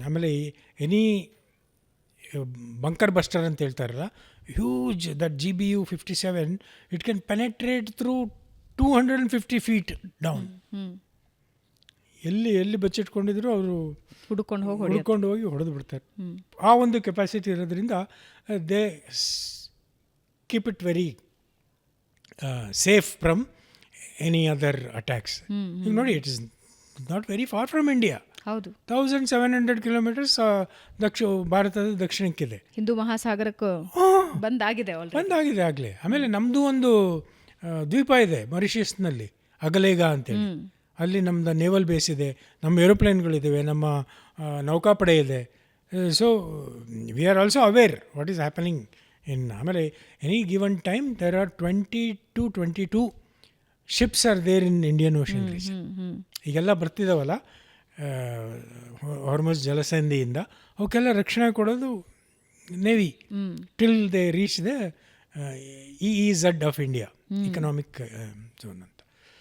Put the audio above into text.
ಆಮೇಲೆ any bunker buster ಅಂತ ಹೇಳ್ತಾರಲ್ಲ, huge that GBU-57, it can penetrate through 250 feet down. ಎಲ್ಲಿ ಬಚ್ಚಿಟ್ಕೊಂಡಿದ್ರು ಅವರು ಹುಡ್ಕೊಂಡು ಹೋಗಿ ಹೊಡೆದು ಬಿಡ್ತಾರೆ. ಆ ಒಂದು ಕೆಪಾಸಿಟಿ ಇರೋದ್ರಿಂದ they keep it very safe from any other attacks. ಈಗ ನೋಡಿ, it is not very far from India. 1700 kilometers ಭಾರತದ ದಕ್ಷಿಣಕ್ಕಿದೆ. ಹಿಂದೂ ಮಹಾಸಾಗರಕ್ಕೂ ಬಂದಾಗಿದೆ ಆಗಲೇ. ಆಮೇಲೆ ನಮ್ಮದು ಒಂದು ದ್ವೀಪ ಇದೆ ಮಾರಿಷಸ್ನಲ್ಲಿ, ಅಗಲೇಗ ಅಂತೇಳಿ. ಅಲ್ಲಿ ನಮ್ಮದು ನೇವಲ್ ಬೇಸ್ ಇದೆ, ನಮ್ಮ ಏರೋಪ್ಲೇನ್ಗಳಿದ್ದಾವೆ, ನಮ್ಮ ನೌಕಾಪಡೆ ಇದೆ. So we are also aware what is happening in. ಆಮೇಲೆ any given time there are 22 ships are there in Indian Ocean. ಈಗೆಲ್ಲ ಬರ್ತಿದ್ದಾವಲ್ಲ ಹಾರ್ಮುಜ್ ಜಲಸಂಧಿಯಿಂದ, ಅವಕ್ಕೆಲ್ಲ ರಕ್ಷಣೆ ಕೊಡೋದು navy till they reach the EEZ of India, economic zone.